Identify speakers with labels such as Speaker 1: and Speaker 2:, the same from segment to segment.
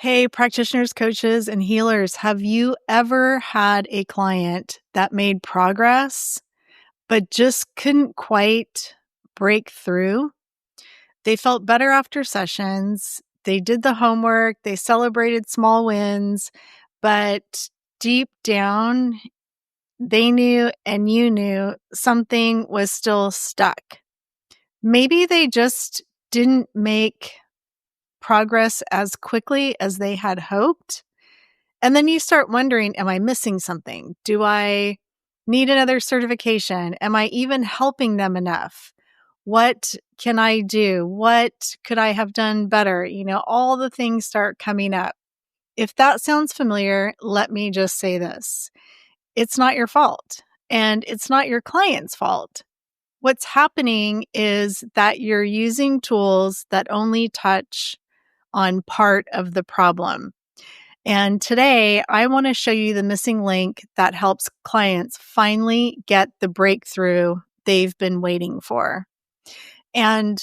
Speaker 1: Hey, practitioners, coaches, and healers, have you ever had a client that made progress but just couldn't quite break through? They felt better after sessions. They did the homework. They celebrated small wins, but deep down, they knew and you knew something was still stuck. Maybe they just didn't make progress as quickly as they had hoped. And then you start wondering, am I missing something? Do I need another certification? Am I even helping them enough? What can I do? What could I have done better? All the things start coming up. If that sounds familiar, let me just say this. It's not your fault, and it's not your client's fault. What's happening is that you're using tools that only touch on part of the problem. And today, I want to show you the missing link that helps clients finally get the breakthrough they've been waiting for. And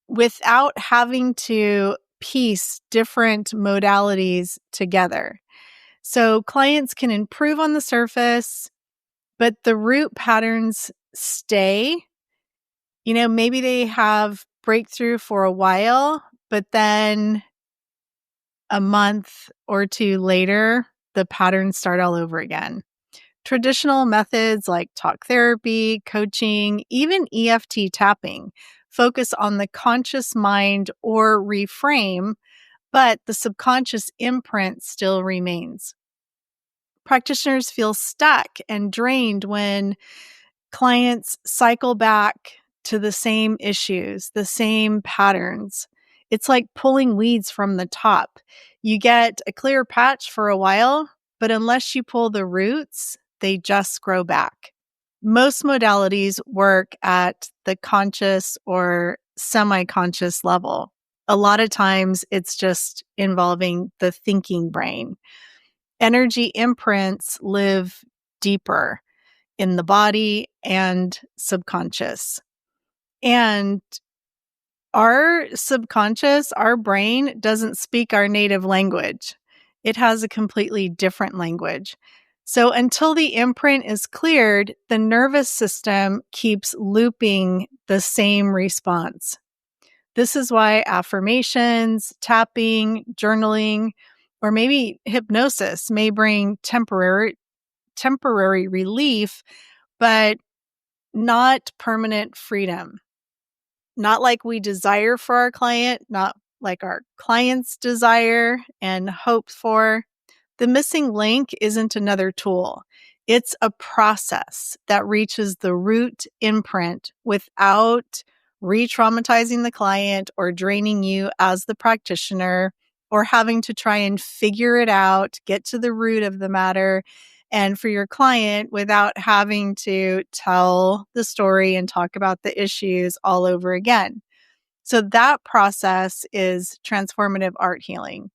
Speaker 1: without having to piece different modalities together. So clients can improve on the surface, but the root patterns stay. Maybe they have breakthrough for a while, but then a month or two later, the patterns start all over again. Traditional methods like talk therapy, coaching, even EFT tapping focus on the conscious mind or reframe, but the subconscious imprint still remains. Practitioners feel stuck and drained when clients cycle back to the same issues, the same patterns. It's like pulling weeds from the top. You get a clear patch for a while, but unless you pull the roots, they just grow back. Most modalities work at the conscious or semi-conscious level. A lot of times it's just involving the thinking brain. Energy imprints live deeper in the body and subconscious. And our subconscious, our brain doesn't speak our native language. It has a completely different language. So until the imprint is cleared, the nervous system keeps looping the same response. This is why affirmations, tapping, journaling, or maybe hypnosis may bring temporary relief, but not permanent freedom. Not like we desire for our client, not like our clients desire and hope for. The missing link isn't another tool. It's a process that reaches the root imprint without re-traumatizing the client or draining you as the practitioner or having to try and figure it out, get to the root of the matter, and for your client without having to tell the story and talk about the issues all over again. So that process is transformative art healing.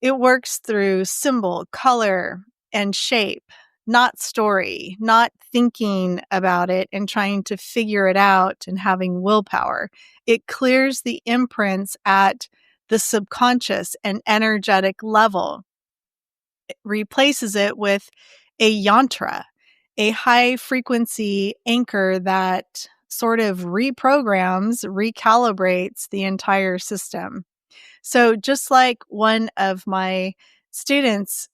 Speaker 1: It works through symbol, color, and shape, not story, not thinking about it and trying to figure it out and having willpower. It clears the imprints at the subconscious and energetic level. It replaces it with a yantra, a high frequency anchor that sort of reprograms, recalibrates the entire system. So just like one of my students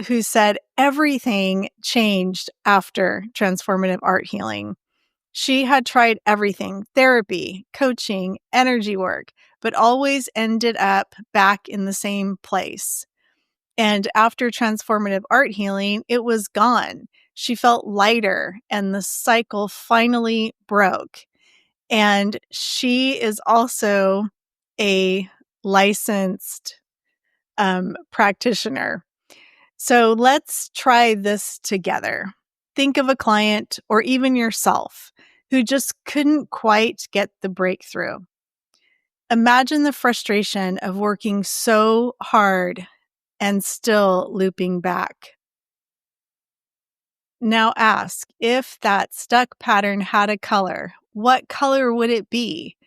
Speaker 1: who said everything changed after transformative art healing. She had tried everything, therapy, coaching, energy work, but always ended up back in the same place. And after transformative art healing, it was gone. She felt lighter and the cycle finally broke. And she is also a licensed practitioner. So let's try this together. Think of a client or even yourself who just couldn't quite get the breakthrough. Imagine the frustration of working so hard and still looping back. Now ask, if that stuck pattern had a color, what color would it be?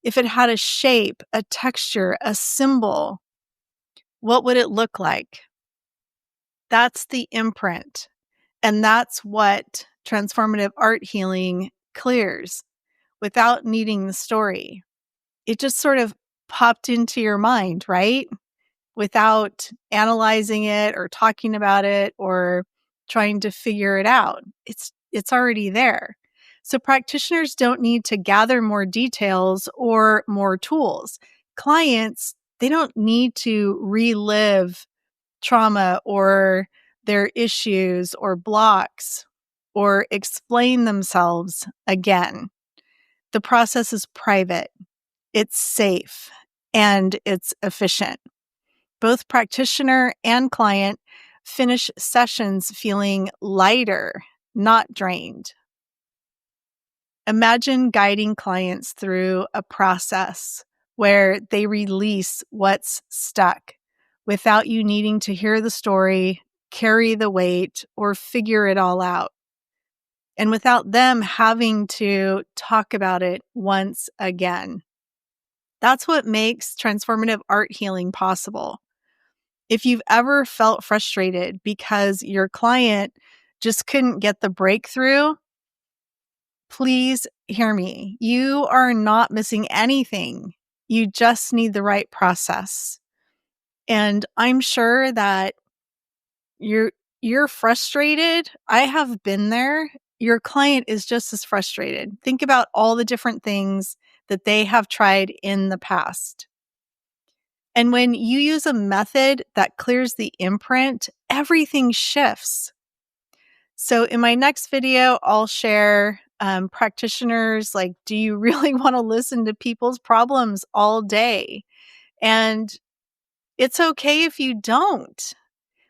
Speaker 1: If it had a shape, a texture, a symbol, what would it look like? That's the imprint. And that's what transformative art healing clears without needing the story. It just sort of popped into your mind, right? Without analyzing it or talking about it or trying to figure it out. It's already there. So practitioners don't need to gather more details or more tools. Clients, they don't need to relive trauma or their issues or blocks or explain themselves again. The process is private, it's safe, and it's efficient. Both practitioner and client finish sessions feeling lighter, not drained. Imagine guiding clients through a process where they release what's stuck without you needing to hear the story, carry the weight, or figure it all out. And without them having to talk about it once again. That's what makes transformative art healing possible. If you've ever felt frustrated because your client just couldn't get the breakthrough, please hear me. You are not missing anything. You just need the right process. And I'm sure that you're frustrated. I have been there. Your client is just as frustrated. Think about all the different things that they have tried in the past. And when you use a method that clears the imprint, everything shifts. So in my next video, I'll share practitioners like, do you really want to listen to people's problems all day? And it's okay if you don't.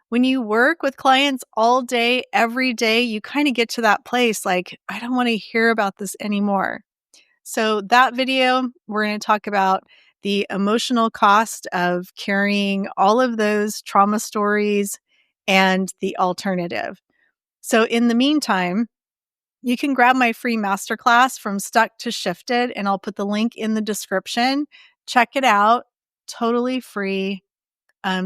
Speaker 1: When you work with clients all day, every day, you kind of get to that place like, I don't want to hear about this anymore. So that video, we're going to talk about the emotional cost of carrying all of those trauma stories and the alternative. So in the meantime, you can grab my free masterclass from Stuck to Shifted, and I'll put the link in the description. Check it out, totally free.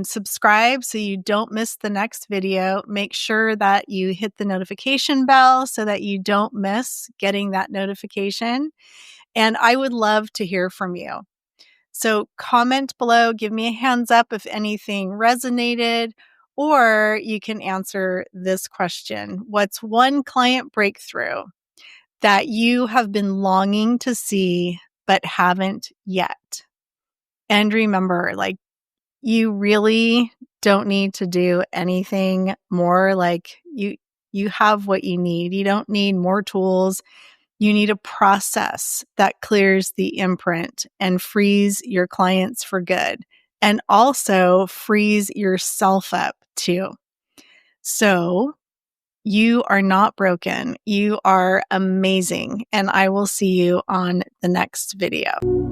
Speaker 1: Subscribe so you don't miss the next video. Make sure that you hit the notification bell so that you don't miss getting that notification. And I would love to hear from you. So comment below, give me a hands up if anything resonated, or you can answer this question. What's one client breakthrough that you have been longing to see but haven't yet? And remember, like, you really don't need to do anything more. Like, you have what you need. You don't need more tools. You need a process that clears the imprint and frees your clients for good, and also frees yourself up too. So you are not broken. You are amazing. And I will see you on the next video.